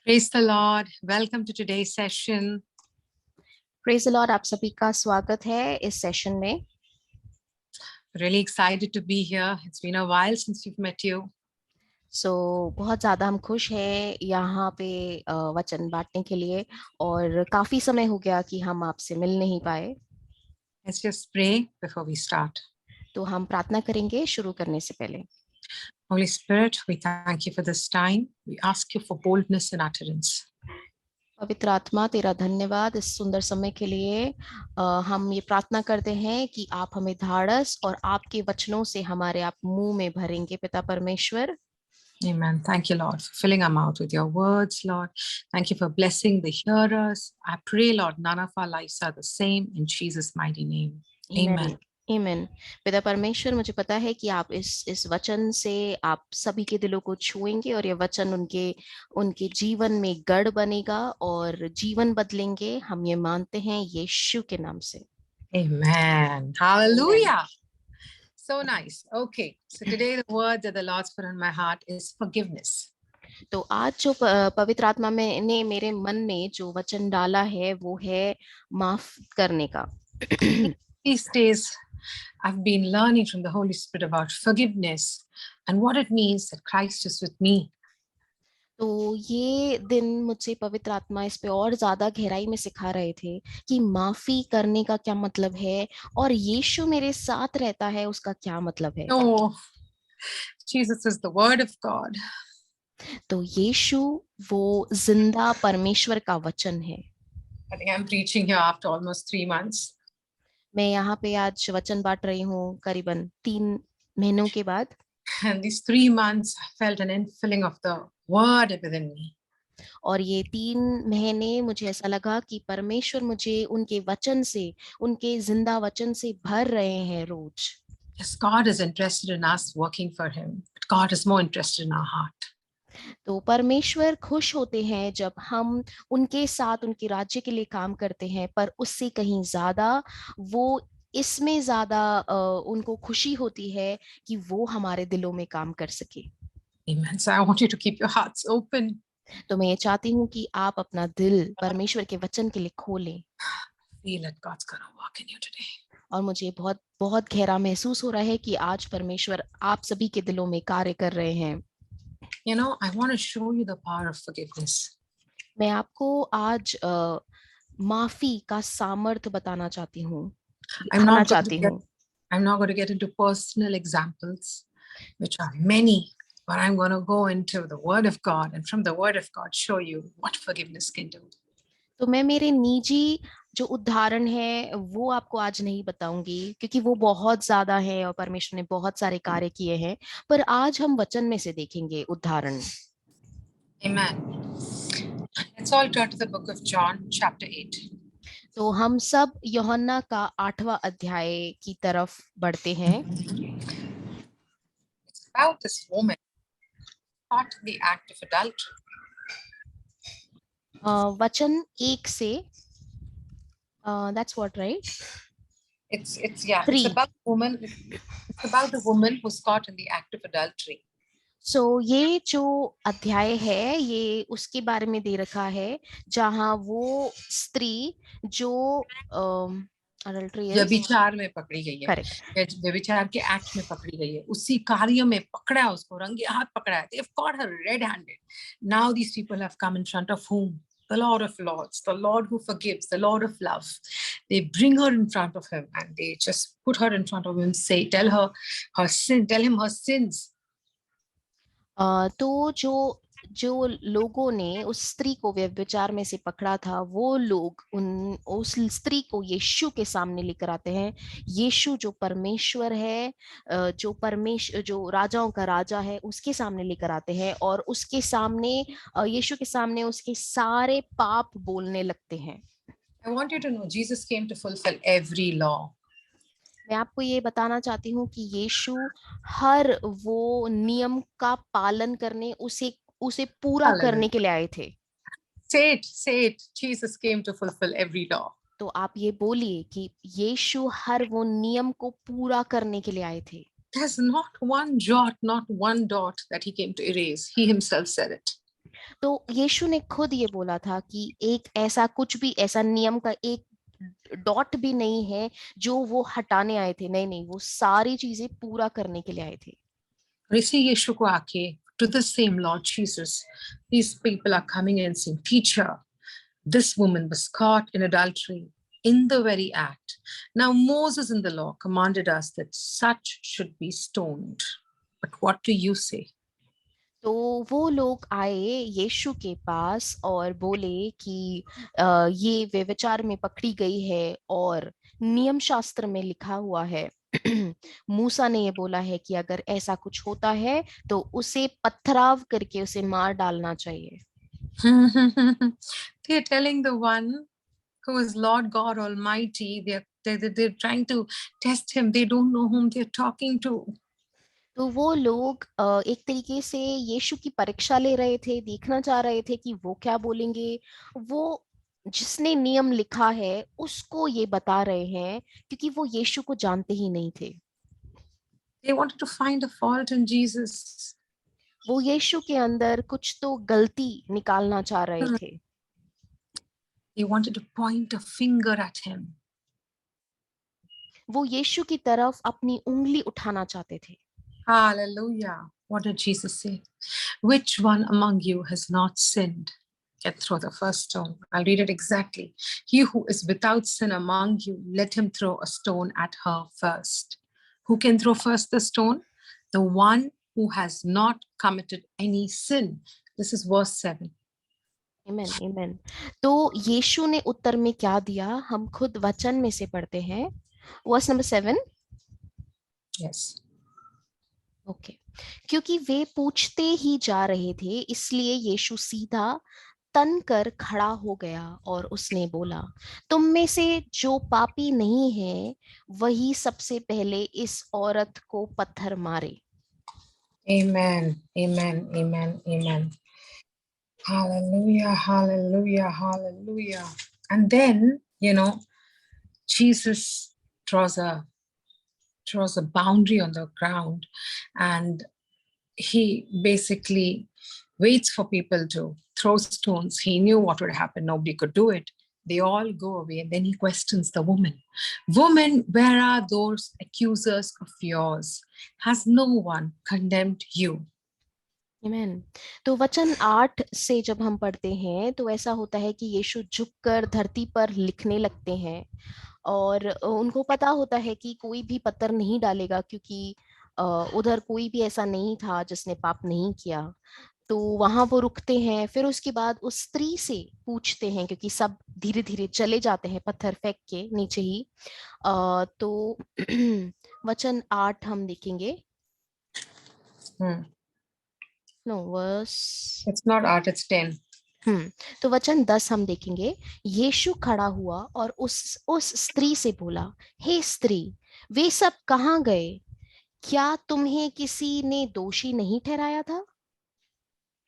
Praise the Lord. Welcome to today's session. Praise the Lord. आप सभी का स्वागत है इस सेशन में। Really excited to be here. It's been a while since we've met you. बहुत ज्यादा हम खुश हैं यहाँ पे वचन बांटने के लिए, और काफी समय हो गया कि हम आपसे मिल नहीं पाए। Let's just pray before we start. तो हम प्रार्थना करेंगे शुरू करने से पहले। Holy Spirit, we thank you for this time. We ask you for boldness and utterance. पवित्र आत्मा, तेरा धन्यवाद इस सुंदर समय के लिए। हम ये प्रार्थना करते हैं कि आप हमें धाड़स और आपके वचनों से हमारे आप मुंह में भरेंगे, पिता परमेश्वर। Amen. Thank you, Lord, for filling our mouth with your words, Lord. Thank you for blessing the hearers. I pray, Lord, none of our lives are the same. In Jesus' mighty name. Amen. आमीन। पिता परमेश्वर, मुझे पता है कि आप इस वचन से आप सभी के दिलों को छुएंगे और ये वचन उनके जीवन में गढ़ बनेगा और जीवन बदलेंगे। हम ये मानते हैं यीशु के नाम से। Amen. Hallelujah. So nice. Okay. So today the word that the Lord's put on my heart is forgiveness. तो आज जो पवित्र आत्मा में ने मेरे मन में जो वचन डाला है वो है माफ करने का। These days I've been learning from the Holy Spirit about forgiveness and what it means that Christ is with me. तो ये दिन मुझे पवित्र आत्मा इस पे और ज्यादा गहराई में सिखा रहे थे कि माफी करने का क्या मतलब है और यीशु मेरे साथ रहता है उसका क्या मतलब है। Oh, Jesus is the word of God. तो यीशु वो जिंदा परमेश्वर का वचन है। I think I'm preaching here after almost 3 months. मैं यहाँ पे आज वचन बांट रही हूँ करीबन 3 महीनों के बाद। And these 3 months I felt an infilling of the word within me. और ये 3 महीने मुझे ऐसा लगा कि परमेश्वर मुझे उनके वचन से, उनके जिंदा वचन से भर रहे हैं रोज। Yes, God is interested in us working for him, but God is more interested in our heart. तो परमेश्वर खुश होते हैं जब हम उनके साथ उनके राज्य के लिए काम करते हैं, पर उससे कहीं ज्यादा वो इसमें ज्यादा उनको खुशी होती है कि वो हमारे दिलों में काम कर सके। Amen. So I want you to keep your hearts open. तो मैं ये चाहती हूँ कि आप अपना दिल परमेश्वर के वचन के लिए खोलें। Feel that God's going to work in you today. और मुझे बहुत बहुत गहरा महसूस हो रहा है कि आज परमेश्वर आप सभी के दिलों में कार्य कर रहे हैं। You know, I want to show you the power of forgiveness. मैं आपको आज माफी का सामर्थ्य बताना चाहती हूँ, दिखाना चाहती हूँ। I'm not going to get into personal examples, which are many, but I'm going to go into the Word of God and from the Word of God show you what forgiveness can do. तो मैं मेरे निजी जो उदाहरण है वो आपको आज नहीं बताऊंगी क्योंकि वो बहुत ज्यादा है और परमेश्वर ने बहुत सारे कार्य किए हैं, पर आज हम वचन में से देखेंगे उदाहरण। Amen. Let's all turn to the book of John, chapter 8. तो हम सब यूहन्ना का 8वां अध्याय की तरफ बढ़ते हैं। It's about this woman caught in the act of adultery. वचन 1 से that's what, right? It's yeah, 3. it's about the woman who's caught in the act of adultery. ये जो अध्याय है ये उसके बारे में दे रखा है जहां वो स्त्री जो व्यभिचार में पकड़ी गई है। करेक्ट, व्यभिचार के एक्ट में पकड़ी गई है, उसी कार्य में पकड़ा, उसको रंगे हाथ पकड़ा है। They've caught her red-handed. Now these people have come in front of whom? The Lord of Lords, the Lord who forgives, the Lord of love. They bring her in front of him and they just put her in front of him, say, tell him her sins. तो जो लोगों ने उस स्त्री को व्यभिचार में से पकड़ा था, वो लोग उस स्त्री को यीशु के सामने लेकर आते हैं। यीशु जो परमेश्वर है, जो राजाओं का राजा है, उसके सामने लेकर आते हैं और उसके सामने यीशु के सामने उसके सारे पाप बोलने लगते हैं। I want you to know Jesus came to fulfill every law. मैं आपको ये बताना चाहती हूँ कि यीशु हर वो नियम का पालन करने, उसे पूरा करने के लिए आए थे। Say it. Jesus came to fulfill every law. तो आप ये बोलिए कि यीशु हर वो नियम को पूरा करने के लिए आए थे। There's not one jot, not one dot that he came to erase. He himself said it. तो यीशु ने खुद ये बोला था कि एक ऐसा कुछ भी, ऐसा नियम का एक डॉट भी नहीं है जो वो हटाने आए थे। नहीं नहीं, वो सारी चीजें पूरा करने के लिए आए थे। और इसी यीशु को आके to the same Lord Jesus, these people are coming and saying, Teacher, this woman was caught in adultery in the very act. Now Moses in the law commanded us that such should be stoned. But what do you say? तो वो लोग आए यीशु के पास और बोले कि ये व्यभिचार में पकड़ी गई है और नियम शास्त्र में लिखा हुआ है मूसा ने ये बोला है कि अगर ऐसा कुछ होता है तो उसे पथराव करके उसे मार डालना चाहिए। They are telling the one who is Lord God Almighty. They're trying to test him. They don't know whom they're talking to. तो वो लोग एक तरीके से यीशु की परीक्षा ले रहे थे, देखना चाह रहे थे कि वो क्या बोलेंगे। वो जिसने नियम लिखा है उसको ये बता रहे हैं, क्योंकि वो यीशु को जानते ही नहीं थे। They wanted to find a fault in Jesus. वो यीशु के अंदर कुछ तो गलती निकालना चाह रहे थे। They wanted to point a finger at him. वो यीशु की तरफ अपनी उंगली उठाना चाहते थे। Hallelujah. What did Jesus say? Which one among you has not sinned? Can throw the first stone. I'll read it exactly. He who is without sin among you, let him throw a stone at her first. Who can throw first the stone? The one who has not committed any sin. This is verse 7. आमेन आमेन। तो यीशु ने उत्तर में क्या दिया, हम खुद वचन में से पढ़ते हैं। Verse number 7। Yes. ओके। क्योंकि वे पूछते ही जा रहे थे, इसलिए यीशु सीधा तन कर खड़ा हो गया और उसने बोला, तुम में से जो पापी नहीं है वही सबसे पहले इस औरत को पत्थर मारे। Amen. Amen. Amen. Amen. Hallelujah. Hallelujah. Hallelujah. And then, Jesus draws a boundary on the ground, and he basically waits for people to throw stones. He knew what would happen. Nobody could do it. They all go away, and then he questions the woman. Woman, where are those accusers of yours? Has no one condemned you? आमेन। तो वचन 8 से जब हम पढ़ते हैं तो ऐसा होता है कि यीशु झुककर धरती पर लिखने लगते हैं और उनको पता होता है कि कोई भी पत्थर नहीं डालेगा, क्योंकि उधर कोई भी ऐसा नहीं था जिसने पाप नहीं किया। तो वहां वो रुकते हैं, फिर उसके बाद उस स्त्री से पूछते हैं, क्योंकि सब धीरे धीरे चले जाते हैं पत्थर फेंक के नीचे ही। तो वचन 8 हम देखेंगे। No verse, It's not art, it's 10. तो वचन 10 हम देखेंगे। यीशु खड़ा हुआ और उस स्त्री से बोला, हे स्त्री, वे सब कहाँ गए? क्या तुम्हें किसी ने दोषी नहीं ठहराया था?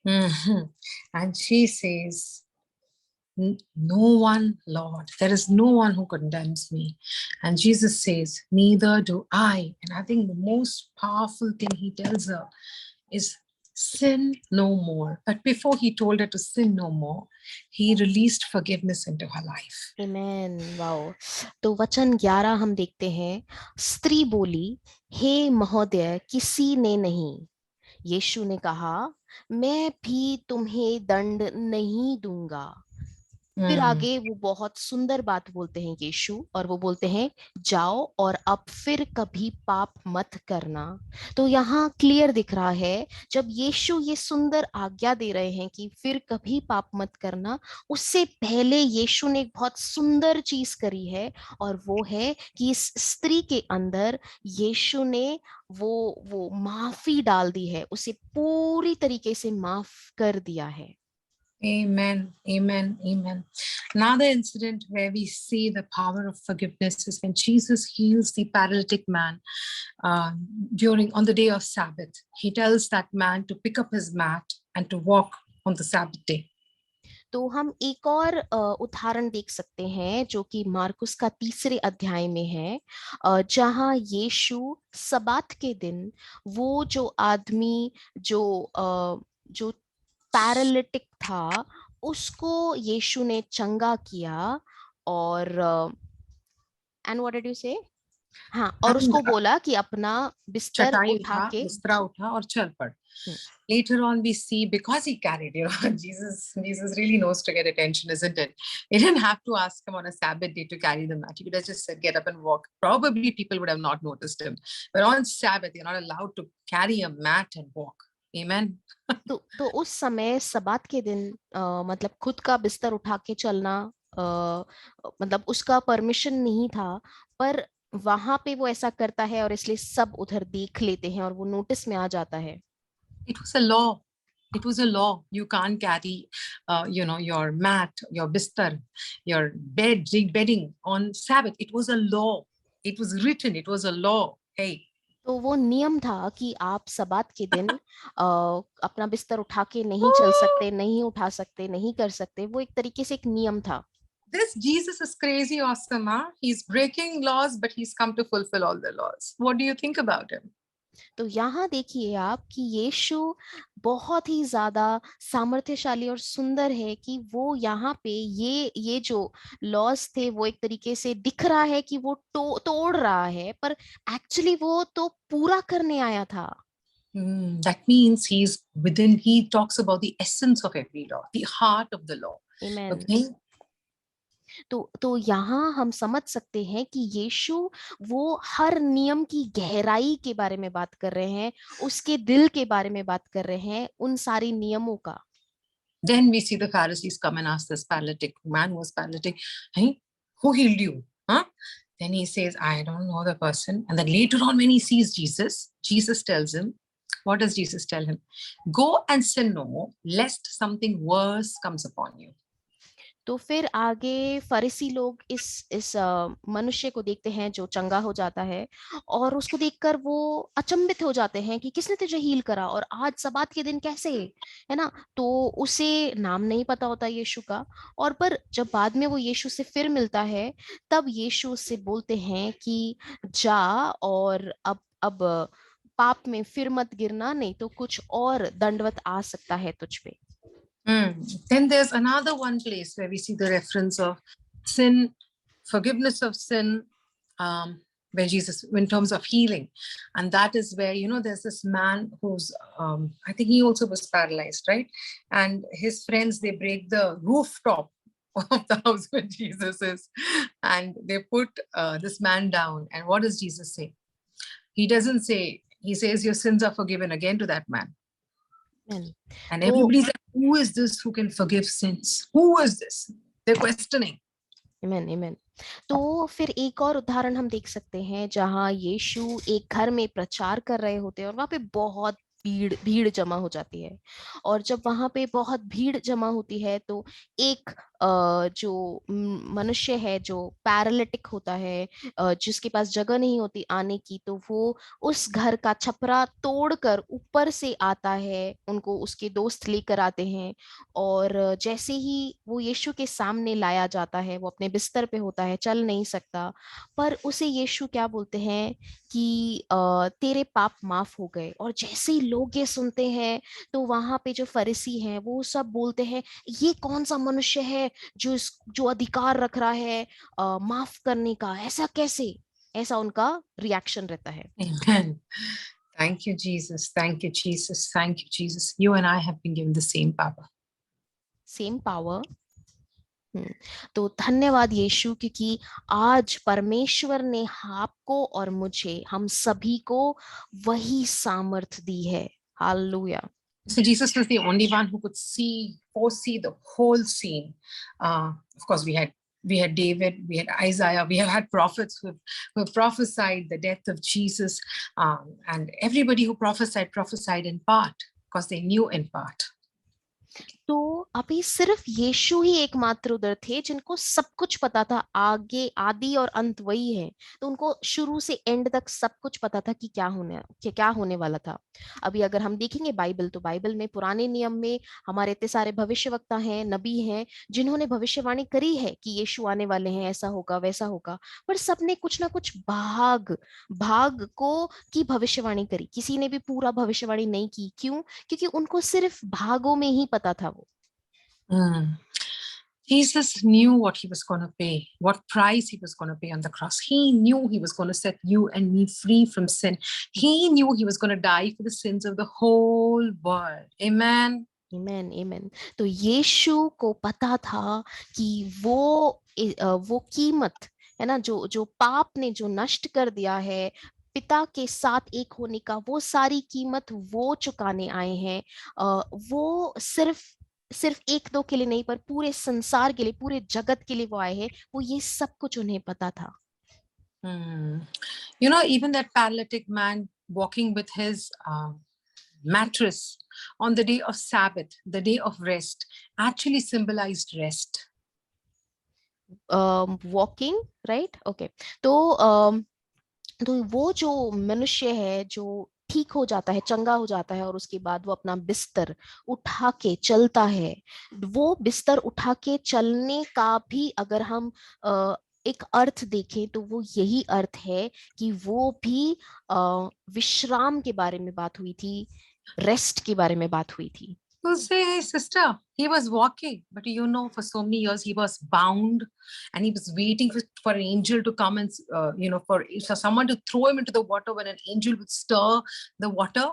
And she says, no one, Lord. There is no one who condemns me. And Jesus says, neither do I. And I think the most powerful thing he tells her is, sin no more. But before he told her to sin no more, he released forgiveness into her life. Amen. Wow. तो वचन 11 हम देखते हैं। स्त्री बोली, हे महोदय, किसी ने नहीं। यीशु ने कहा, मैं भी तुम्हें दंड नहीं दूंगा। फिर आगे वो बहुत सुंदर बात बोलते हैं यीशु, और वो बोलते हैं, जाओ और अब फिर कभी पाप मत करना। तो यहाँ क्लियर दिख रहा है, जब यीशु ये सुंदर आज्ञा दे रहे हैं कि फिर कभी पाप मत करना, उससे पहले यीशु ने एक बहुत सुंदर चीज करी है, और वो है कि इस स्त्री के अंदर यीशु ने वो माफी डाल दी है, उसे पूरी तरीके से माफ कर दिया है। Amen, amen, amen. Another incident where we see the power of forgiveness is when Jesus heals the paralytic man on the day of Sabbath. He tells that man to pick up his mat and to walk on the Sabbath day. तो हम एक और उदाहरण देख सकते हैं जो कि मार्कुस का 3 अध्याय में है, जहां यीशु सबात के दिन वो जो आदमी जो पैरालिटिक था उसको यीशु ने चंगा किया और एंड व्हाट डिड यू से, हाँ, और And उसको बोला कि अपना बिस्तर चटाई उठा उठा, के बिस्तरा उठा और चल पड़. Later on, we see because he carried, Jesus really knows to get attention, isn't it? He didn't have to ask him on a Sabbath day to carry the mat. He could have just said, get up and walk. Probably people would have not noticed him. But on Sabbath, you're not allowed to carry a mat and walk. Amen. तो उस समय सबात के दिन मतलब खुद का बिस्तर उठा के चलना मतलब उसका परमिशन नहीं था, पर वहां पे वो ऐसा करता है और इसलिए सब उधर देख लेते हैं और वो नोटिस में आ जाता है. It was a law. It was a law. You can't carry, your mat, your bistar, your bedding on Sabbath. It was a law. It was written. It was a law. Hey. तो वो नियम था कि आप सबात के दिन अपना बिस्तर उठा के नहीं चल सकते, नहीं उठा सकते, नहीं कर सकते. वो एक तरीके से एक नियम था. This Jesus is crazy awesome, huh? He's breaking laws, but he's come to fulfill all the laws. What do you think about him? तो यहाँ देखिए आप कि यीशु बहुत ही ज्यादा सामर्थ्यशाली और सुंदर है कि वो यहाँ पे ये जो लॉस थे वो एक तरीके से दिख रहा है कि वो तोड़ रहा है, पर एक्चुअली वो तो पूरा करने आया था. That means he talks about the essence of every law, the heart of the law. Amen. Okay. तो यहाँ हम समझ सकते हैं कि यीशु वो हर नियम की गहराई के बारे में बात कर रहे हैं, उसके दिल के बारे में बात कर रहे हैं, उन सारी नियमों का. Then we see the Pharisees come and ask this paralytic man who was paralytic, hey, who healed you? Huh? Then he says, I don't know the person. And then later on, when he sees Jesus, Jesus tells him, what does Jesus tell him? Go and sin no more, lest something worse comes upon you. तो फिर आगे फरीसी लोग इस मनुष्य को देखते हैं जो चंगा हो जाता है और उसको देखकर वो अचंभित हो जाते हैं कि किसने तुझे हील करा और आज सबात के दिन कैसे, है ना. तो उसे नाम नहीं पता होता यीशु का, और पर जब बाद में वो यीशु से फिर मिलता है तब यीशु उससे बोलते हैं कि जा और अब पाप में फिर मत गिरना, नहीं तो कुछ और दंडवत आ सकता है तुझ पे. Then there's another one place where we see the reference of sin, forgiveness of sin, where Jesus, in terms of healing. And that is where, there's this man who's, I think he also was paralyzed, right? And his friends, they break the rooftop of the house where Jesus is. And they put this man down. And what does Jesus say? He doesn't say, he says, your sins are forgiven again to that man. And everybody said, who is this who can forgive sins? Who is this? They're questioning. Amen, amen. तो फिर एक और उदाहरण हम देख सकते हैं जहां यीशु एक घर में प्रचार कर रहे होते हैं और वहां पे बहुत भीड़ जमा हो जाती है. और जब वहां पे बहुत भीड़ जमा होती है तो एक जो मनुष्य है जो पैरालिटिक होता है, जिसके पास जगह नहीं होती आने की, तो वो उस घर का छपरा तोड़कर ऊपर से आता है, उनको उसके दोस्त लेकर आते हैं. और जैसे ही वो यीशु के सामने लाया जाता है, वो अपने बिस्तर पे होता है, चल नहीं सकता, पर उसे यीशु क्या बोलते हैं कि तेरे पाप माफ हो गए. और जैसे ही लोग ये सुनते हैं तो वहां पे जो फरीसी हैं वो सब बोलते हैं ये कौन सा मनुष्य है जो अधिकार रख रहा है माफ करने का, ऐसा कैसे, ऐसा उनका रिएक्शन रहता है. Amen. Thank you, Jesus. Thank you, Jesus. Thank you, Jesus. You and I have been given the same power. Same power. तो धन्यवाद यीशु, क्योंकि आज परमेश्वर ने आपको और मुझे, हम सभी को वही सामर्थ दी है. Hallelujah. So Jesus was the only one who could foresee the whole scene. Of course, we had David, we had Isaiah, we have had prophets who have prophesied the death of Jesus, and everybody who prophesied in part because they knew in part. तो अभी सिर्फ यीशु ही एकमात्र उधर थे जिनको सब कुछ पता था, आगे आदि और अंत वही है, तो उनको शुरू से एंड तक सब कुछ पता था कि क्या होने वाला था। अभी अगर हम देखेंगे बाइबल, तो बाइबल में पुराने नियम में हमारे इतने सारे भविष्यवक्ता हैं, नबी हैं, जिन्होंने भविष्यवाणी करी है कि यीशु आने वाले हैं, ऐसा होगा वैसा होगा, पर सबने कुछ ना कुछ भाग भाग को की भविष्यवाणी करी, किसी ने भी पूरा भविष्यवाणी नहीं की। क्यों? क्योंकि उनको सिर्फ भागों में ही पता था वो। Mm. Jesus knew what he was going to pay, what price he was going to pay on the cross. He knew he was going to set you and me free from sin. He knew he was going to die for the sins of the whole world. Amen. Amen, amen. तो यीशु को पता था कि वो कीमत है ना, जो जो पाप ने जो नष्ट कर दिया है, पिता के साथ एक होने का, वो सारी कीमत वो चुकाने आए हैं। वो सिर्फ सिर्फ एक दो के लिए नहीं, पर पूरे संसार के लिए, पूरे जगत के लिए वो आए हैं। वो ये सब कुछ उन्हें पता था। You know, even that paralytic man walking with his mattress on the day of Sabbath, the day of rest, actually symbolized rest. Walking, right, okay. तो तो वो जो मनुष्य है जो ठीक हो जाता है, चंगा हो जाता है, और उसके बाद वो अपना बिस्तर उठा के चलता है, वो बिस्तर उठा के चलने का भी अगर हम एक अर्थ देखें, तो वो यही अर्थ है कि वो भी विश्राम के बारे में बात हुई थी, रेस्ट के बारे में बात हुई थी। You say, hey, sister, he was walking, but you know, for so many years he was bound, and he was waiting for an angel to come and, for someone to throw him into the water when an angel would stir the water.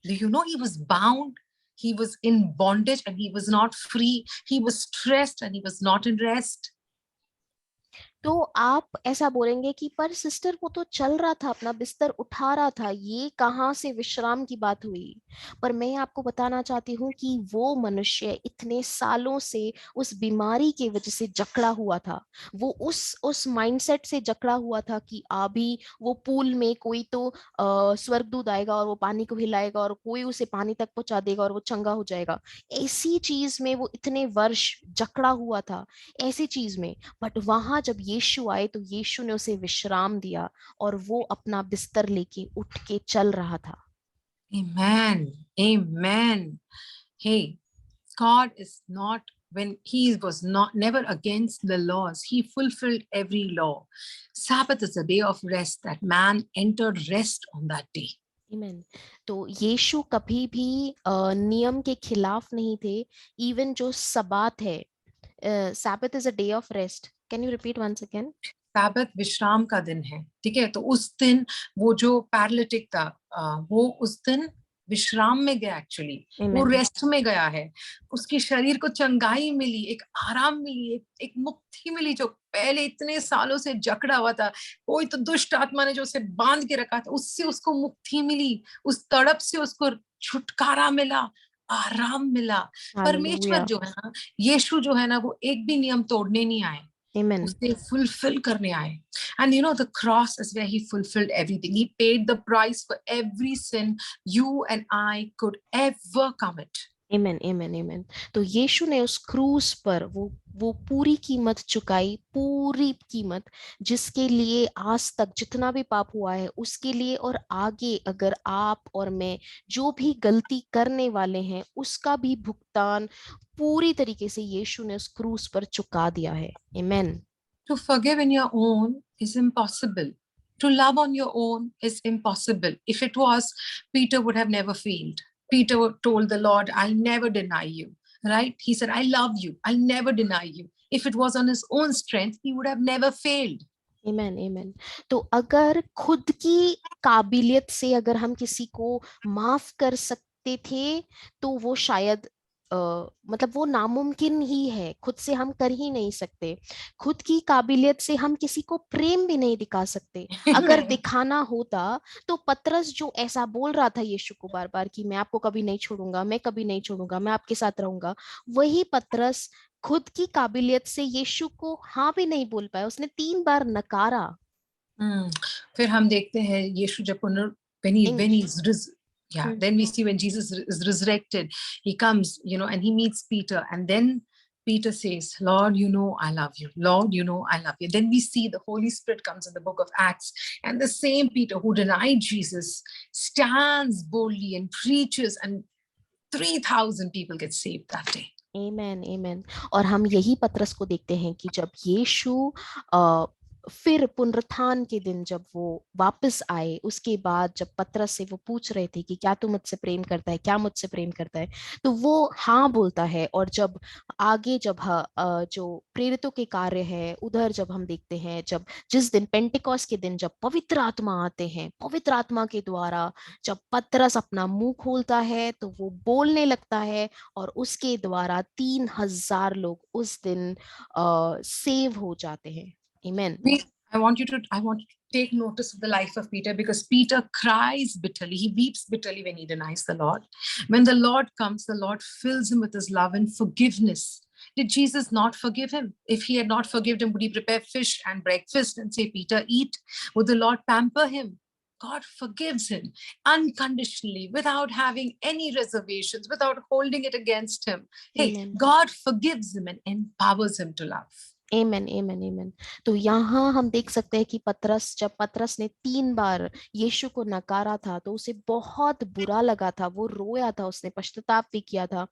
Do you know he was bound? He was in bondage and he was not free. He was stressed and he was not in rest. तो आप ऐसा बोलेंगे कि पर sister वो तो चल रहा था, अपना बिस्तर उठा रहा था, ये कहाँ से विश्राम की बात हुई? पर मैं आपको बताना चाहती हूँ कि वो मनुष्य इतने सालों से उस बीमारी की वजह से जकड़ा हुआ था। वो उस माइंडसेट से जकड़ा हुआ था कि अभी वो पूल में कोई तो स्वर्गदूत आएगा और वो पानी को हिलाएगा और कोई उसे पानी तक पहुंचा देगा और वो चंगा हो जाएगा। ऐसी चीज में वो इतने वर्ष जकड़ा हुआ था, ऐसी चीज में। बट वहां जब यीशु आए तो यीशु ने उसे विश्राम दिया और वो अपना बिस्तर लेके उठ के चल रहा था। Amen. Amen. Hey, God is not, when he was not never against the laws, he fulfilled every law. Sabbath is a day of rest that man entered rest on that day. Amen. तो यीशु कभी भी नियम के खिलाफ नहीं थे। Even जो Sabbath है, Sabbath is a day of rest. Can you repeat once again? Sabbath विश्राम का दिन है, ठीक है? तो उस दिन वो जो पैरालिटिक था, वो उस दिन विश्राम में गया, एक्चुअली वो रेस्ट में गया है। उसके शरीर को चंगाई मिली, एक आराम मिली, एक मुक्ति मिली, जो पहले इतने सालों से जकड़ा हुआ था। कोई तो दुष्ट आत्मा ने जो उसे बांध के रखा था, उससे उसको मुक्ति मिली, उस तड़प से उसको छुटकारा मिला, आराम मिला। परमेश्वर जो है ना, यीशु जो है ना, वो एक भी नियम तोड़ने नहीं आए, उसे फुलफिल करने आए। And you know, the cross is where he fulfilled everything. He paid the price for every sin you and I could ever commit. Amen, amen, amen. तो यीशु ने उस क्रूस पर वो पूरी कीमत चुकाई, पूरी कीमत, जिसके लिए आज तक जितना भी पाप हुआ है उसके लिए, और आगे अगर आप और मैं जो भी गलती करने वाले हैं उसका भी भुगतान पूरी तरीके से यीशु ने उस क्रूस पर चुका दिया है। Amen. To forgive in your own is impossible. To love on your own is impossible. If it was, Peter would have never failed. Peter told the Lord, I'll never deny you, right? He said, I love you. I'll never deny you. If it was on his own strength, he would have never failed. Amen, amen. तो अगर खुद की काबिलियत से अगर हम किसी को माफ कर सकते थे, तो वो शायद मतलब वो नामुमकिन ही है, खुद से हम कर ही नहीं सकते। खुद की काबिलियत से हम किसी को प्रेम भी नहीं दिखा सकते। अगर दिखाना होता तो पतरस जो ऐसा बोल रहा था यीशु को बार बार कि मैं आपको कभी नहीं छोड़ूंगा, मैं कभी नहीं छोड़ूंगा, मैं आपके साथ रहूंगा, वही पतरस खुद की काबिलियत से यीशु को हाँ भी नहीं बोल पाया, उसने 3 बार नकारा। फिर हम देखते हैं यीशु जब when he's Yeah. Then we see when Jesus is resurrected, he comes, and he meets Peter, and then Peter says, Lord, I love you. Lord, I love you. Then we see the Holy Spirit comes in the book of Acts, and the same Peter who denied Jesus stands boldly and preaches, and 3,000 people get saved that day. Amen, amen. और हम यही पतरस को देखते हैं कि जब यीशु फिर पुनरुत्थान के दिन जब वो वापस आए, उसके बाद जब पतरस से वो पूछ रहे थे कि क्या तू मुझसे प्रेम करता है, क्या मुझसे प्रेम करता है, तो वो हाँ बोलता है। और जब आगे जब जो प्रेरितों के कार्य है उधर जब हम देखते हैं, जब जिस दिन पेंटिकॉस के दिन जब पवित्र आत्मा आते हैं, पवित्र आत्मा के द्वारा जब पतरस अपना मुंह खोलता है तो वो बोलने लगता है, और उसके द्वारा 3,000 लोग उस दिन सेव हो जाते हैं। Amen. I want you to take notice of the life of Peter, because Peter cries bitterly. He weeps bitterly when he denies the Lord. When the Lord comes, the Lord fills him with his love and forgiveness. Did Jesus not forgive him? If he had not forgiven him, would he prepare fish and breakfast and say, Peter, eat? Would the Lord pamper him? God forgives him unconditionally, without having any reservations, without holding it against him. Hey, Amen. God forgives him and empowers him to love. Amen, amen, amen. तो यहाँ हम देख सकते हैं कि जब पतरस ने 3 बार यीशु को नकारा था तो उसे बहुत बुरा लगा था, वो रोया था, उसने पश्चाताप भी किया था।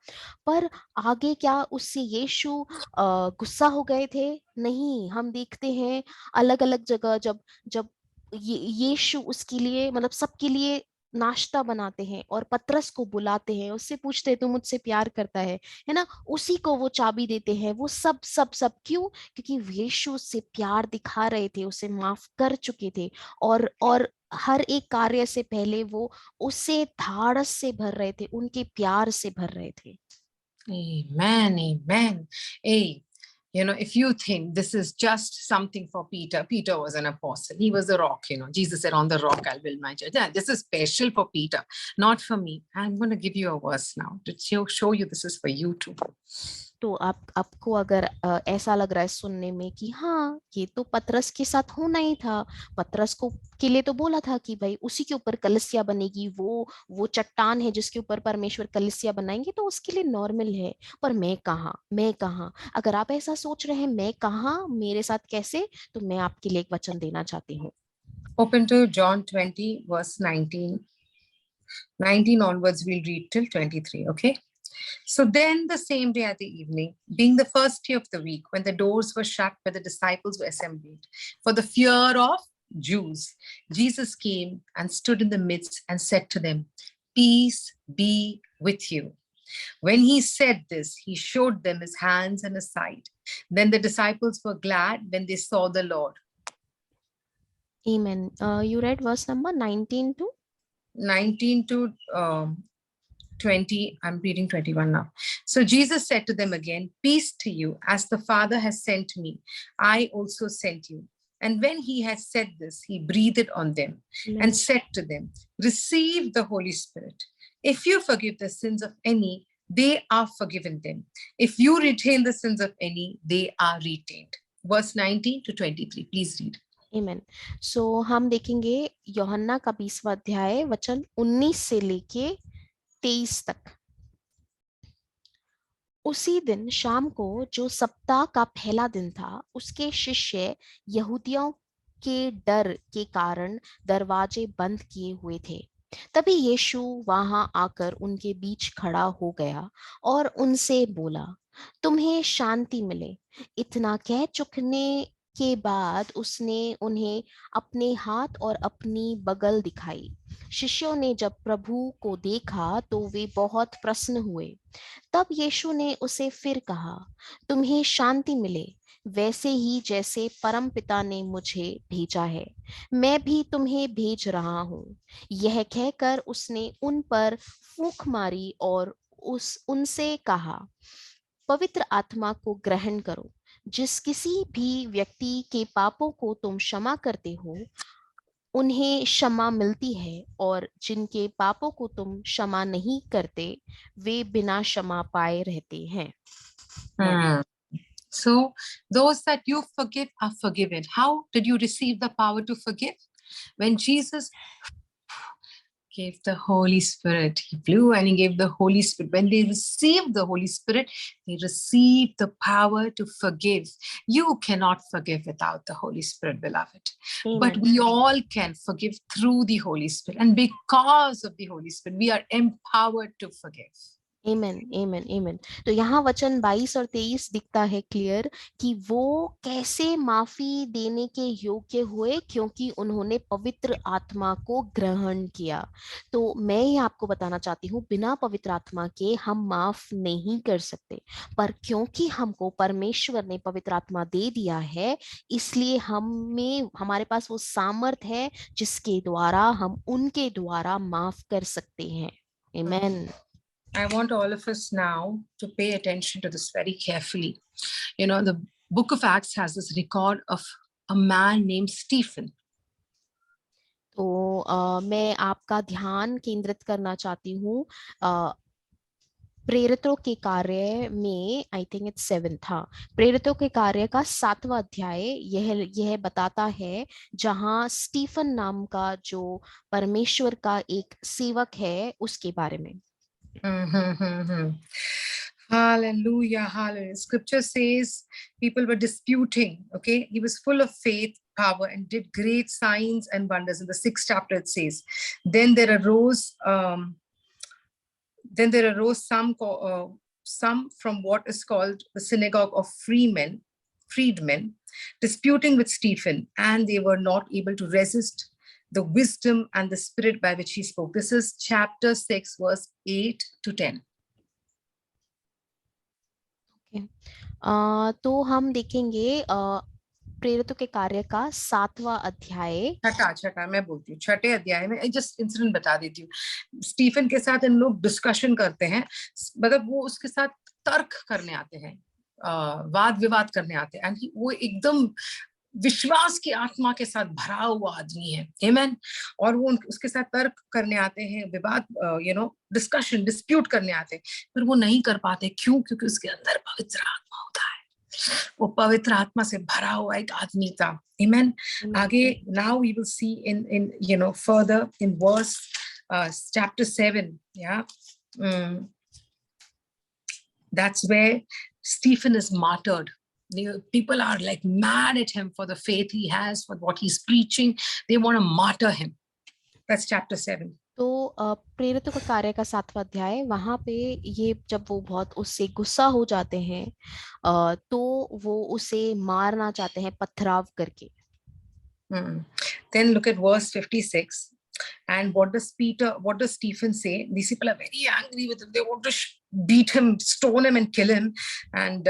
पर आगे क्या उससे यीशु गुस्सा हो गए थे? नहीं, हम देखते हैं अलग अलग जगह जब जब यीशु उसके लिए, मतलब सबके लिए नाश्ता बनाते हैं और पतरस को बुलाते हैं, उससे पूछते हैं तू मुझसे प्यार करता है ना, उसी को वो चाबी देते हैं। वो सब सब सब क्यों? क्योंकि यीशु उससे प्यार दिखा रहे थे, उसे माफ कर चुके थे, और हर एक कार्य से पहले वो उसे धाड़स से भर रहे थे, उनके प्यार से भर रहे थे। Amen, amen. Hey, if you think this is just something for Peter, Peter was an apostle. He was a rock, Jesus said, on the rock I'll build my church. Yeah, this is special for Peter, not for me. I'm going to give you a verse now to show you this is for you too. तो आपको अगर ऐसा लग रहा है सुनने में कि हाँ ये तो पतरस के साथ होना ही था, पतरस को के लिए तो बोला था कि भाई उसी के ऊपर कलीसिया बनेगी, वो चट्टान है जिसके ऊपर परमेश्वर कलीसिया बनाएंगे, तो उसके लिए नॉर्मल है। पर मैं कहाँ? अगर आप ऐसा सोच रहे हैं मैं कहाँ, मेरे साथ कैसे, तो मैं आपके लिए एक वचन देना चाहती हूँ। Open to John 20 verse 19 onwards. We'll read till 23. Okay. So then the same day at the evening, being the first day of the week, when the doors were shut where the disciples were assembled, for the fear of Jews, Jesus came and stood in the midst and said to them, peace be with you. When he said this, he showed them his hands and his side. Then the disciples were glad when they saw the Lord. Amen. You read verse number 19 to 20. I'm reading 21 now. So Jesus said to them again, peace to you. As the Father has sent me, I also sent you. And when he had said this, he breathed on them and said to them, receive the Holy Spirit. If you forgive the sins of any, they are forgiven them. If you retain the sins of any, they are retained. Verse 19 to 23. Please read. Amen. So हम देखेंगे यूहन्ना का 20वां अध्याय वचन 19 से लेके 23 तक। उसी दिन शाम को जो सप्ताह का पहला दिन था, उसके शिष्य यहूदियों के डर के कारण दरवाजे बंद किए हुए थे। तभी यीशु वहां आकर उनके बीच खड़ा हो गया और उनसे बोला, तुम्हें शांति मिले। इतना कह चुकने के बाद उसने उन्हें अपने हाथ और अपनी बगल दिखाई। शिष्यों ने जब प्रभु को देखा तो वे बहुत प्रसन्न हुए। तब यीशु ने उसे फिर कहा, तुम्हें शांति मिले। वैसे ही जैसे परमपिता ने मुझे भेजा है, मैं भी तुम्हें भेज रहा हूँ। यह कहकर उसने उन पर फूंक मारी और उनसे कहा, पवित्र आत्मा को ग्रहण करो। जिस किसी भी व्यक्ति के पापों को तुम क्षमा करते हो, उन्हें क्षमा मिलती है, और जिनके पापों को तुम क्षमा नहीं करते, वे बिना क्षमा पाए रहते हैं। So those that you forgive are forgiven. How did you receive the power to forgive? When Jesus, gave the Holy Spirit. He flew and he gave the Holy Spirit. When they received the Holy Spirit, they received the power to forgive. You cannot forgive without the Holy Spirit, beloved. But Amen. we all can forgive through the Holy Spirit. And because of the Holy Spirit, we are empowered to forgive. Amen, amen, amen. तो यहाँ वचन 22 और 23 दिखता है clear कि वो कैसे माफी देने के योग्य हुए, क्योंकि उन्होंने पवित्र आत्मा को ग्रहण किया। तो मैं ये आपको बताना चाहती हूँ, बिना पवित्र आत्मा के हम माफ नहीं कर सकते, पर क्योंकि हमको परमेश्वर ने पवित्र आत्मा दे दिया है, इसलिए हमारे पास वो सामर्थ है जिसके द्वारा हम उनके द्वारा माफ कर सकते हैं। आमेन। I want all of us now to pay attention to this very carefully. You know, the book of Acts has this record of a man named Stephen. तो मैं आपका ध्यान केंद्रित करना चाहती हूँ प्रेरितों के कार्य में, आई थिंक इट्स 7 था, प्रेरितों के कार्य का 7वां अध्याय यह बताता है, जहां स्टीफन नाम का जो परमेश्वर का एक सेवक है उसके बारे में। Hallelujah, hallelujah. Scripture says people were disputing, okay? He was full of faith, power, and did great signs and wonders. In the 6th chapter, it says, then there arose some from what is called the synagogue of freedmen, disputing with Stephen, and they were not able to resist the wisdom and the spirit by which he spoke. This is chapter 6, verse 8 to 10. तो हम देखेंगे प्रेरितों के कार्य का 7वां अध्याय। छठा मैं बोलती हूँ, 6ठे अध्याय में जस्ट इंसिडेंट बता देती हूँ। स्टीफन के साथ इन लोग डिस्कशन करते हैं, मतलब वो उसके साथ तर्क करने आते हैं, वाद विवाद करने आते हैं, एंड वो एकदम विश्वास की आत्मा के साथ भरा हुआ आदमी है, आमेन। और वो उसके साथ तर्क करने आते हैं, विवाद डिस्कशन डिस्प्यूट करने आते हैं, पर वो नहीं कर पाते। क्यों? क्योंकि उसके अंदर पवित्र आत्मा होता है, वो पवित्र आत्मा से भरा हुआ एक आदमी था, आमेन। आगे now we will see in further in verse chapter 7, yeah, that's where Stephen is martyred. People are like mad at him for the faith he has, for what he's preaching. They want to martyr him. That's chapter 7. तो प्रेरितों का कार्य का 7वां अध्याय, वहां पे ये जब वो बहुत उससे गुस्सा हो जाते हैं तो वो उसे मारना चाहते हैं पथराव करके। Then look at verse 56. And what does Stephen say? These people are very angry with him. They want to beat him, stone him, and kill him. And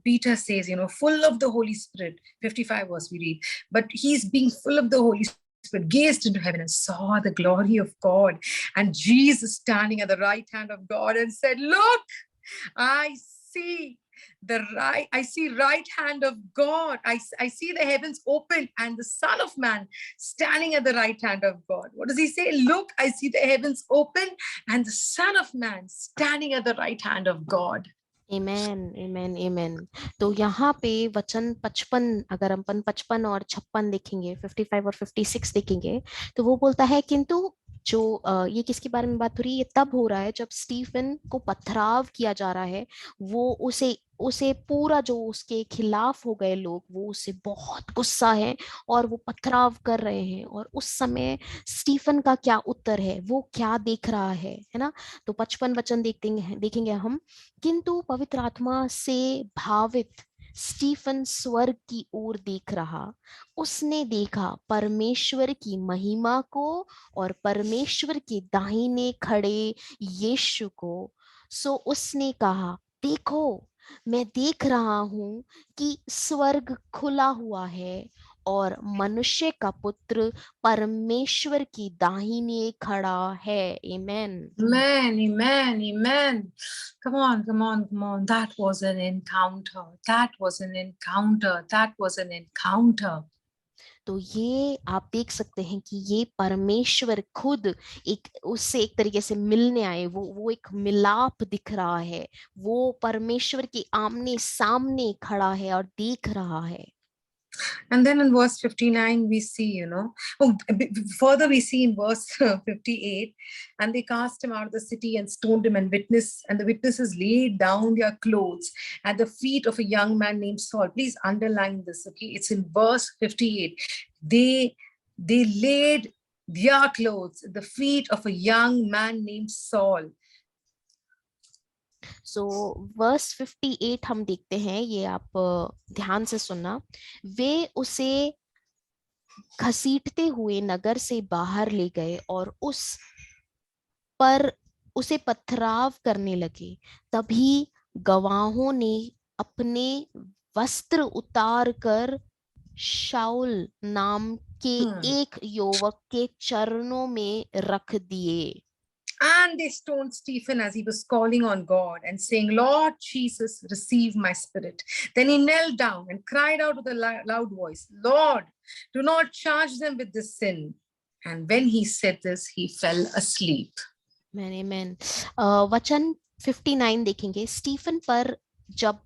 Peter says, full of the Holy Spirit, 55 verse we read, but he's being full of the Holy Spirit, gazed into heaven and saw the glory of God and Jesus standing at the right hand of God, and said, look, I see right hand of God. I see the heavens open and the Son of Man standing at the right hand of God. What does he say? Look, I see the heavens open and the Son of Man standing at the right hand of God. Amen, amen, amen. तो यहाँ पे वचन 55, अगर अपन 55 और 56 देखेंगे, 55 और 56 देखेंगे, तो वो बोलता है, किंतु जो ये किसके बारे में बात हो रही है? ये तब हो रहा है जब स्टीफन को पथराव किया जा रहा है। वो उसे पूरा जो उसके खिलाफ हो गए लोग, वो उससे बहुत गुस्सा है और वो पथराव कर रहे हैं। और उस समय स्टीफन का क्या उत्तर है, वो क्या देख रहा है ना? तो 55 वचन देखेंगे हम। किंतु पवित्र आत्मा से भावित स्टीफन स्वर्ग की ओर देख रहा, उसने देखा परमेश्वर की महिमा को और परमेश्वर के दाहिने खड़े यीशु को। सो उसने कहा, देखो, मैं देख रहा हूं कि स्वर्ग खुला हुआ है और मनुष्य का पुत्र परमेश्वर की दाहिने खड़ा है। आमेन, amen, amen. Come on. That was an encounter. तो ये आप देख सकते हैं कि ये परमेश्वर खुद उससे एक तरीके से मिलने आए। वो एक मिलाप दिख रहा है। वो परमेश्वर के आमने सामने खड़ा है और देख रहा है। And then in verse 59, we see, further we see in verse 58, and they cast him out of the city and stoned him, and the witnesses laid down their clothes at the feet of a young man named Saul. Please underline this, okay? It's in verse 58. They laid their clothes at the feet of a young man named Saul. So verse 58 हम देखते हैं, ये आप ध्यान से सुनना। वे उसे घसीटते हुए नगर से बाहर ले गए और उसे पथराव करने लगे। तभी गवाहों ने अपने वस्त्र उतार कर शाऊल नाम के एक युवक के चरणों में रख दिए। And they stoned Stephen as he was calling on God and saying, Lord Jesus, receive my spirit. Then he knelt down and cried out with a loud voice, Lord, do not charge them with this sin. And when he said this, he fell asleep. Amen. वचन 59 देखेंगे। Stephen पर जब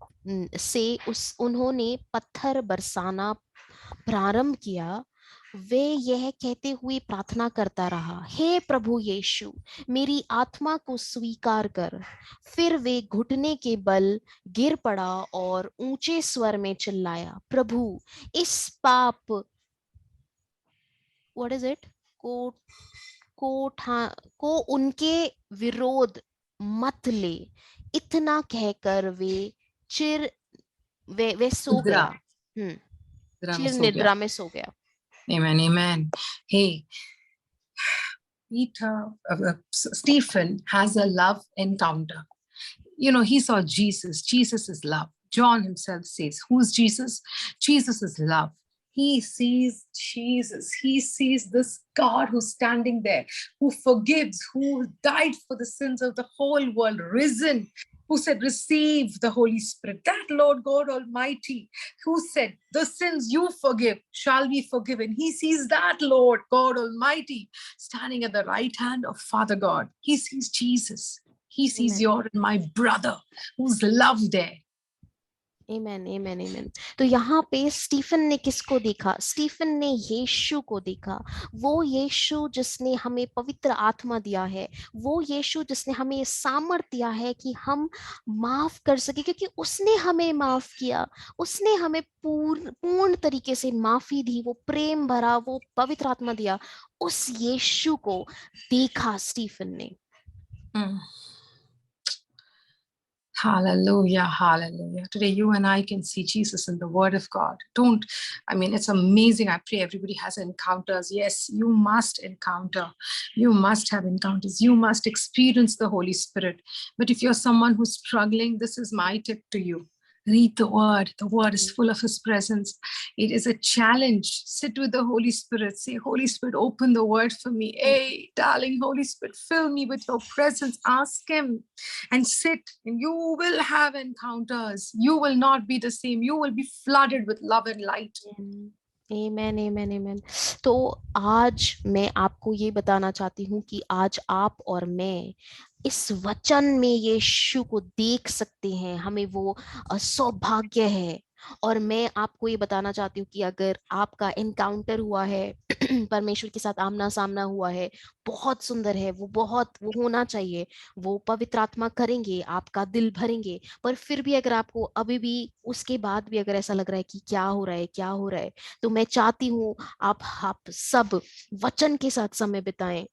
से उन्होंने पत्थर बरसाना प्रारंभ किया, वे यह कहते हुए प्रार्थना करता रहा, हे प्रभु यीशु, मेरी आत्मा को स्वीकार कर। फिर वे घुटने के बल गिर पड़ा और ऊंचे स्वर में चिल्लाया, प्रभु इस पाप व्हाट इज इट को उनके विरोध मत ले। इतना कहकर वे सो गया। चिर निद्रा में सो गया। Amen, amen. Hey, Stephen has a love encounter. He saw Jesus. Jesus is love. John himself says, who's Jesus? Jesus is love. He sees Jesus. He sees this God who's standing there, who forgives, who died for the sins of the whole world, risen, who said, receive the Holy Spirit. That Lord God Almighty, who said, the sins you forgive shall be forgiven. He sees that Lord God Almighty standing at the right hand of Father God. He sees Jesus. He sees your and my brother who's loved there. Amen, amen, amen. तो यहाँ पे Stephen ने किसको देखा? Stephen ने यीशु को देखा। वो यीशु जिसने हमें पवित्र आत्मा दिया है, वो यीशु जिसने हमें सामर्थ्य दिया है कि हम माफ कर सके, क्योंकि उसने हमें माफ किया, उसने हमें पूर्ण तरीके से माफी दी, वो प्रेम भरा, वो पवित्र आत्मा दिया। उस यीशु को देखा स्टीफन ने। Hallelujah, hallelujah. Today you and I can see Jesus in the Word of God. It's amazing. I pray everybody has encounters. Yes, you must encounter. You must have encounters. You must experience the Holy Spirit. But if you're someone who's struggling, this is my tip to you. Read the Word. The Word is full of His presence. It is a challenge. Sit with the Holy Spirit. Say, Holy Spirit, open the Word for me. Hey, darling, Holy Spirit, fill me with your presence. Ask Him and sit, and you will have encounters. You will not be the same. You will be flooded with love and light. Amen, amen, amen. तो आज मैं आपको ये बताना चाहती हूँ कि आज आप और मैं इस वचन में यीशु को देख सकते हैं। हमें वो सौभाग्य है। और मैं आपको ये बताना चाहती हूँ कि अगर आपका एनकाउंटर हुआ है, परमेश्वर के साथ आमना सामना हुआ है, बहुत सुंदर है, वो होना चाहिए। वो पवित्र आत्मा करेंगे, आपका दिल भरेंगे। पर फिर भी अगर आपको अभी भी उसके बाद भी अगर ऐसा लग रहा है कि क्या हो रहा है, तो मैं चाहती हूँ आप सब वचन के साथ समय बिताएं।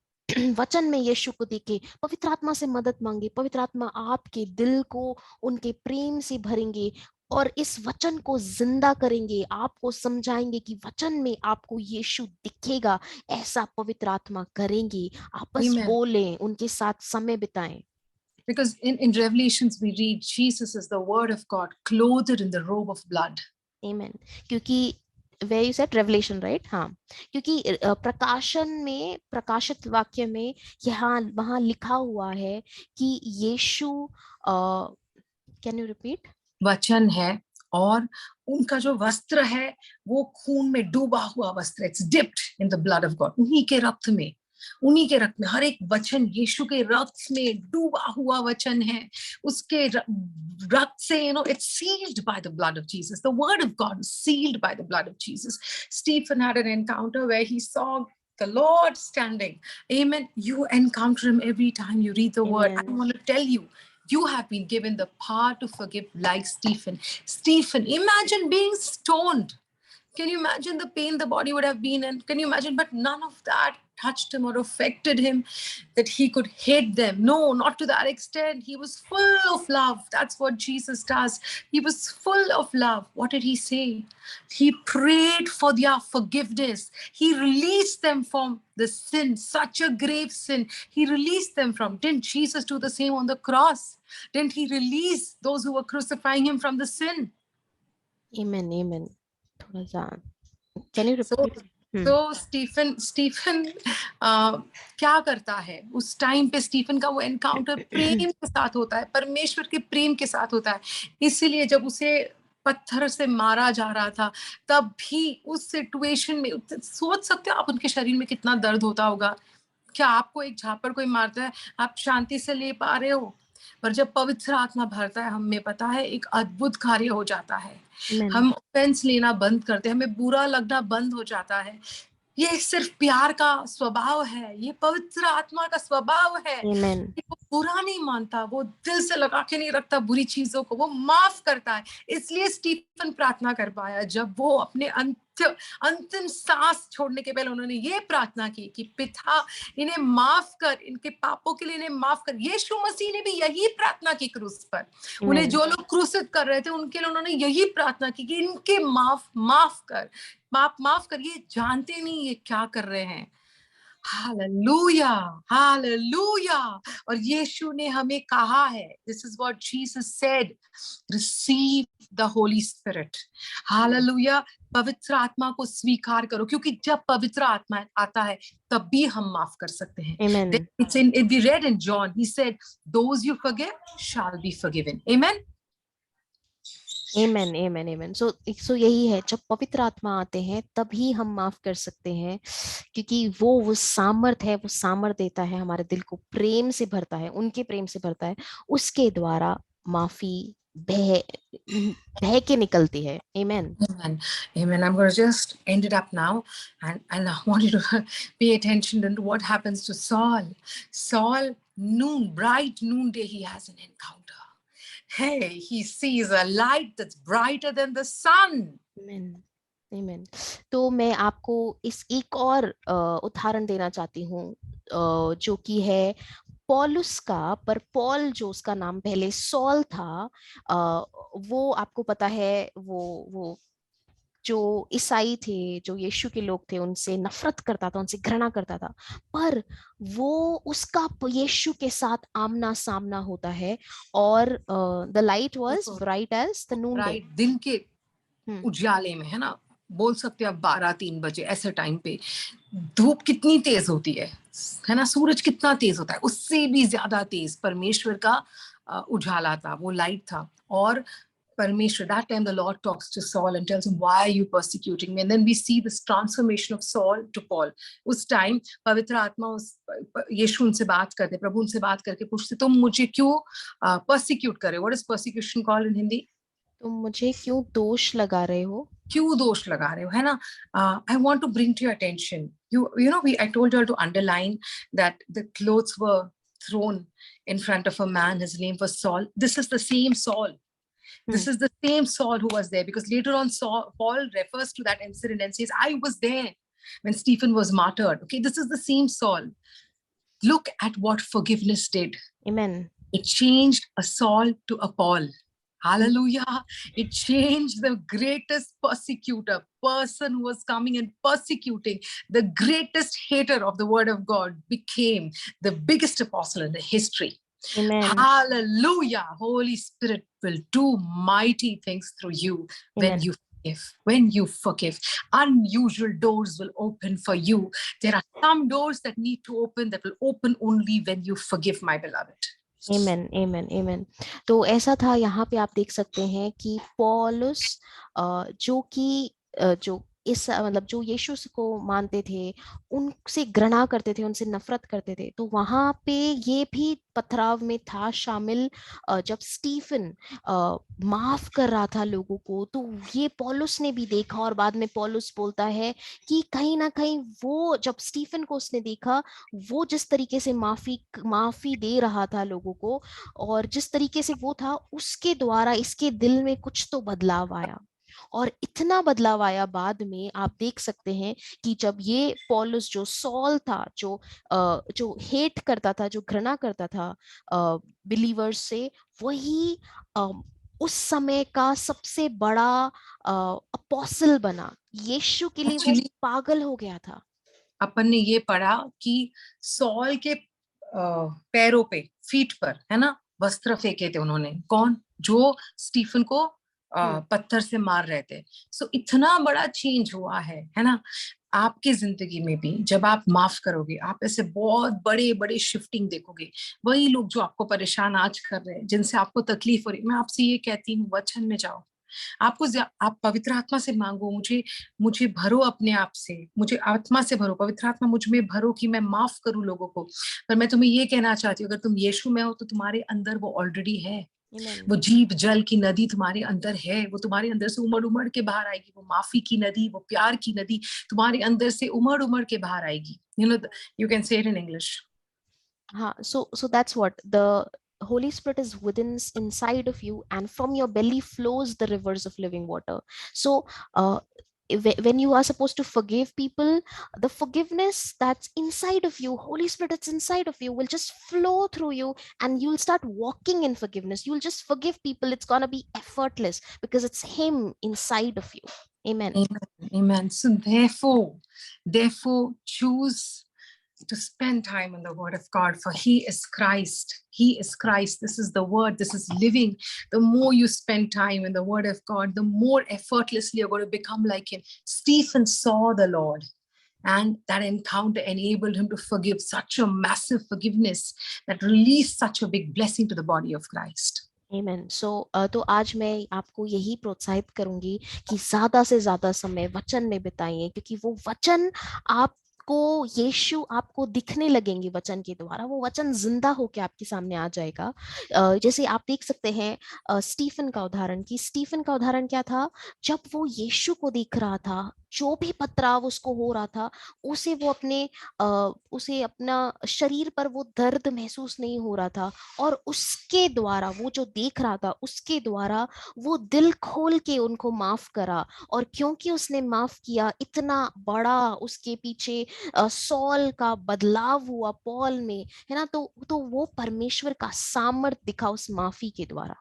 वचन में यीशु को देखे, पवित्र आत्मा से मदद मांगे। पवित्र आत्मा आपके दिल को उनके प्रेम से भरेंगे और इस वचन को जिंदा करेंगे, आपको समझाएंगे कि वचन में आपको यीशु दिखेगा। ऐसा पवित्र आत्मा करेंगे। आपस बोलें, उनके साथ समय बिताएं। Because in Revelations we read Jesus is the word of God clothed in the robe of blood. Amen. क्योंकि where you said Revelation, right? हाँ, क्योंकि प्रकाशित वाक्य में वहां लिखा हुआ है कि यीशु can you repeat? वचन है और उनका जो वस्त्र है वो खून में डूबा हुआ वस्त्र, it's dipped in the blood of God, उन्हीं के रक्त में। उन्हीं के रक्त में, हर एक वचन यीशु के रक्त में डूबा हुआ वचन है, उसके रक्त से, it's sealed by the blood of Jesus. The word of God is sealed by the blood of Jesus. Stephen had an encounter where he saw the Lord standing. Amen. You encounter him every time you read the word. I Amen. want to tell you, you have been given the power to forgive like Stephen. Stephen, imagine being stoned. Can you imagine the pain the body would have been in? Can you imagine? But none of that touched him or affected him, that he could hate them. No, not to that extent. He was full of love. That's what Jesus does. He was full of love. What did he say? He prayed for their forgiveness. He released them from the sin, such a grave sin. He released them from. Didn't Jesus do the same on the cross? Didn't he release those who were crucifying him from the sin? Amen. Amen. थोड़ा सा, can you repeat? तो Stephen क्या करता है उस time पे? Stephen का वो एनकाउंटर प्रेम के साथ होता है, परमेश्वर के प्रेम के साथ होता है। इसीलिए जब उसे पत्थर से मारा जा रहा था, तब भी उस सिचुएशन में, सोच सकते हो आप उनके शरीर में कितना दर्द होता होगा। क्या आपको एक झापड़ कोई मारता है, आप शांति से ले पा रहे हो? पर जब पवित्र आत्मा भरता है, हमें पता है एक अद्भुत कार्य हो जाता है। हम ऑफेंस लेना बंद करते हैं, हमें बुरा लगना बंद हो जाता है। ये सिर्फ प्यार का स्वभाव है, ये पवित्र आत्मा का स्वभाव है। वो बुरा नहीं मानता, वो दिल से लगा के नहीं रखता बुरी चीजों को, वो माफ करता है। इसलिए स्टीफन प्रार्थना कर पाया। जब वो अपने अंतिम सांस छोड़ने के पहले उन्होंने ये प्रार्थना की कि पिता, इन्हें माफ कर, इनके पापों के लिए इन्हें माफ कर। यीशु मसीह ने भी यही प्रार्थना की क्रूस पर। उन्हें जो लोग क्रूसित कर रहे थे, उनके लिए उन्होंने यही प्रार्थना की कि इनके माफ कर, माफ कर, ये जानते नहीं ये क्या कर रहे हैं। Hallelujah, hallelujah. और यीशु ने हमें कहा है, this is what Jesus said, receive the Holi spirit. Hallelujah, पवित्र आत्मा को स्वीकार करो, क्योंकि जब पवित्र आत्मा आता है तब भी हम माफ कर सकते हैं। It's in, we read in John, he said, those you forgive shall be forgiven. Amen. Amen, amen, amen. So यही है, जब पवित्र आत्मा आते हैं तभी हम माफ कर सकते हैं, क्योंकि वो सामर्थ है, वो सामर्थ देता है, हमारे दिल को प्रेम से भरता है, उनके प्रेम से भरता है, उसके द्वारा माफी बह के निकलती है। Amen. Amen. Amen. I'm going to just end it up now, and I want you to pay attention to what happens to Saul. Saul, bright noonday, he has an encounter. Hey, he sees a light that's brighter than the sun. Amen. Amen. तो मैं आपको इस एक और उदाहरण देना चाहती हूँ, जो कि है पौलुस का। पर पॉल, जो उसका नाम पहले सॉल था, वो आपको पता है, वो जो ईसाई थे, जो यीशु के लोग थे, उनसे नफरत करता था, उनसे घृणा करता था। पर वो उसका यीशु के साथ आमना सामना होता है, और the light was bright as the noonday. दिन के उजाले में, है ना, बोल सकते हैं आप 12-3 बजे ऐसे टाइम पे धूप कितनी तेज होती है ना, सूरज कितना तेज होता है, उससे भी ज्यादा तेज परमेश्वर का उजाला था, वो लाइट था। और परमेश्वर, that time the Lord talks to Saul and tells him, why are you persecuting me? And then we see this transformation of Saul to Paul. उस टाइम पवित्र आत्मा यीशु उनसे बात करते, प्रभु उनसे बात करके पूछते, तुम मुझे क्यों persecute कर रहे हो? What is persecution called in Hindi? तुम मुझे क्यों दोष लगा रहे हो? क्यों दोष लगा रहे हो, है ना? I want to bring to your attention, you know, I told you all to underline that the clothes were thrown in front of a man. His name was Saul. This is the same Saul. This is the same Saul who was there, because later on Paul refers to that incident and says, I was there when Stephen was martyred. Okay, this is the same Saul. Look at what forgiveness did. Amen. It changed a Saul to a Paul. Hallelujah. It changed the greatest persecutor, person who was coming and persecuting, the greatest hater of the word of God, became the biggest apostle in the history. Amen. Hallelujah. Holy Spirit will do mighty things through you. Amen. When you forgive. When you forgive, unusual doors will open for you. There are some doors that need to open, that will open only when you forgive, my beloved. Amen, amen, amen. तो ऐसा था, यहाँ पे आप देख सकते हैं कि पौलुस जो इस मतलब जो यीशु को मानते थे, उनसे घृणा करते थे, उनसे नफरत करते थे, तो वहां पे ये भी पथराव में था शामिल। जब स्टीफन माफ कर रहा था लोगों को, तो ये पौलुस ने भी देखा, और बाद में पौलुस बोलता है कि कहीं ना कहीं वो जब स्टीफन को उसने देखा, वो जिस तरीके से माफी माफी दे रहा था लोगों को, और जिस तरीके से वो था, उसके द्वारा इसके दिल में कुछ तो बदलाव आया। और इतना बदलाव आया बाद में, आप देख सकते हैं कि जब ये पौलुस जो सॉल था, जो हेट करता था, जो घृणा करता था बिलीवर्स से, वही अ, उस समय का सबसे बड़ा अपोस्टल बना। यीशु के लिए वो एक्चुअली पागल हो गया था। अपन ने ये पढ़ा कि सॉल के पैरों पे, फीट पर, है ना, वस्त्र फेंके थे उन्होंने। कौन? जो स्टीफन को हम्म। पत्थर से मार रहे थे। सो इतना बड़ा चेंज हुआ है ना। आपकी जिंदगी में भी जब आप माफ करोगे, आप ऐसे बहुत बड़े बड़े शिफ्टिंग देखोगे। वही लोग जो आपको परेशान आज कर रहे हैं, जिनसे आपको तकलीफ हो रही है, मैं आपसे ये कहती हूँ, वचन में जाओ। आप पवित्र आत्मा से मांगो, मुझे मुझे भरो अपने आप से, मुझे आत्मा से भरो, पवित्र आत्मा मुझ में भरो कि मैं माफ करूं लोगों को। पर मैं तुम्हें ये कहना चाहती हूँ, अगर तुम यीशु में हो तो तुम्हारे अंदर वो ऑलरेडी है। Amen. वो जीव जल की नदी तुम्हारे अंदर है। वो तुम्हारे अंदर से उमड़ उमड़ के बाहर आएगी। वो माफी की नदी, वो प्यार की नदी तुम्हारे अंदर से उमड़ उमड़ के बाहर आएगी। You can say it in English. हाँ, so that's what the Holy Spirit is within inside of you, and from your belly flows the rivers of living water. So when you are supposed to forgive people, the forgiveness that's inside of you, Holy Spirit that's inside of you, will just flow through you, and you'll start walking in forgiveness. You'll just forgive people. It's gonna be effortless because it's Him inside of you. Amen. Amen. Amen. So therefore, choose to spend time in the Word of God, for He is Christ. He is Christ. This is the Word. This is living. The more you spend time in the Word of God, the more effortlessly you're going to become like Him. Stephen saw the Lord, and that encounter enabled him to forgive such a massive forgiveness that released such a big blessing to the body of Christ. Amen. So तो आज मैं आपको यही प्रोत्साहित करूंगी कि ज्यादा से ज्यादा समय वचन में बिताइए, क्योंकि वो वचन आपको, यीशु आपको दिखने लगेंगे वचन के द्वारा। वो वचन जिंदा होके आपके सामने आ जाएगा। जैसे आप देख सकते हैं स्टीफन का उदाहरण, कि स्टीफन का उदाहरण क्या था? जब वो यीशु को देख रहा था, जो भी पथराव उसको हो रहा था, उसे वो उसे अपना शरीर पर वो दर्द महसूस नहीं हो रहा था, और उसके द्वारा, वो जो देख रहा था उसके द्वारा, वो दिल खोल के उनको माफ करा। और क्योंकि उसने माफ किया, इतना बड़ा उसके पीछे सॉल का बदलाव हुआ पॉल में, है ना। तो वो परमेश्वर का सामर्थ दिखा उस माफी के द्वारा।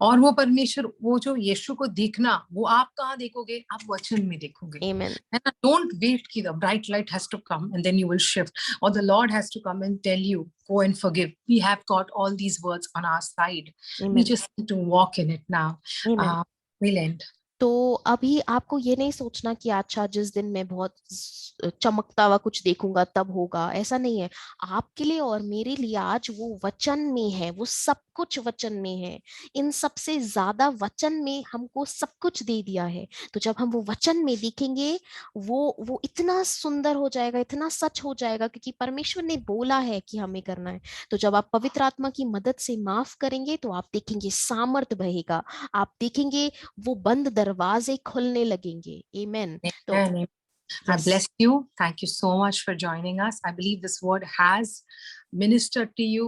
और वो परमेश्वर, वो जो यीशु को देखना, वो आप कहाँ देखोगे? आप वचन में देखोगे, Amen. है ना। डोंट वेट कि the bright light has to come and then you will shift, और the Lord has to come and tell you go and forgive. We have got all these words on our side. We Amen. just need to walk in it now. Amen. We'll end. तो अभी आपको ये नहीं सोचना कि अच्छा, जिस दिन मैं बहुत चमकता हुआ कुछ देखूंगा तब होगा, ऐसा नहीं है। आपके लिए और मेरे लिए आज वो वचन में है, वो सब कुछ वचन में है। इन सबसे ज्यादा वचन में हमको सब कुछ दे दिया है। तो जब हम वो वचन में देखेंगे, वो इतना सुंदर हो जाएगा, इतना सच हो जाएगा, क्योंकि परमेश्वर ने बोला है कि हमें करना है। तो जब आप पवित्र आत्मा की मदद से माफ करेंगे, तो आप देखेंगे सामर्थ बहेगा, आप देखेंगे वो बंद दरवाजे खुलने लगेंगे। Amen. तो Amen. I yes, bless you. Thank you so much for joining us. I believe this word has ministered to you.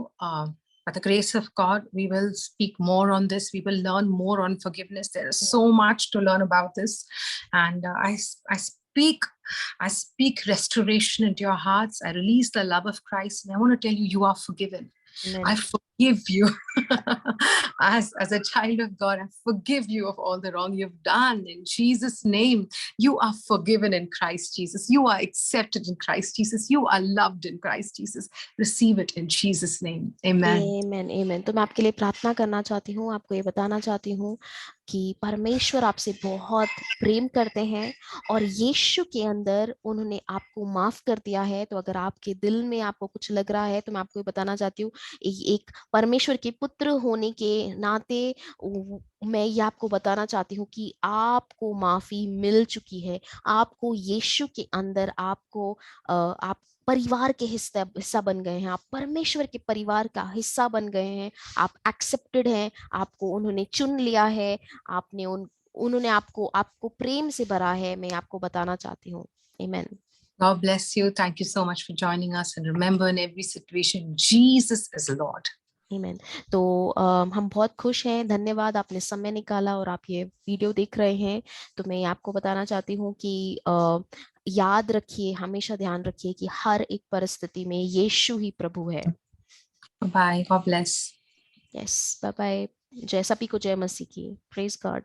By the grace of God, we will speak more on this. We will learn more on forgiveness. There is so much to learn about this, and I speak restoration into your hearts. I release the love of Christ, and I want to tell you, you are forgiven. I amen. forgive you. As a child of God, I forgive you of all the wrong you've done. In Jesus' name, you are forgiven in Christ Jesus. You are accepted in Christ Jesus. You are loved in Christ Jesus. Receive it in Jesus' name. Amen. Amen, amen. तो मैं आपके लिए प्रार्थना करना चाहती हूँ, आपको ये बताना चाहती हूँ कि परमेश्वर आपसे बहुत प्रेम करते हैं, और यीशु के अंदर उन्होंने आपको माफ कर दिया है। तो अगर आपके दिल में आपको कुछ लग रहा है, तो मैं आपको ये बताना चाहती हूँ, एक परमेश्वर के पुत्र होने के नाते मैं ये आपको बताना चाहती हूँ कि आपको माफी मिल चुकी है। आपको यीशु के अंदर आप परिवार के हिस्सा बन गए हैं। आप परमेश्वर के परिवार का हिस्सा बन गए हैं। आप एक्सेप्टेड हैं। आपको उन्होंने चुन लिया है। आपने उन्होंने आपको आपको प्रेम से भरा है। मैं आपको बताना चाहती हूँ। आमीन। God bless you. Thank you so much for joining us. And remember, in every situation, Jesus is Lord. आमीन। तो हम बहुत खुश हैं। धन्यवाद, आपने समय निकाला और आप ये वीडियो देख रहे हैं। तो मैं आपको बताना चाहती हूँ कि याद रखिए, हमेशा ध्यान रखिए कि हर एक परिस्थिति में यीशु ही प्रभु है। Bye. God bless. Yes, bye bye. जय सभी को जय मसीह की। Praise God.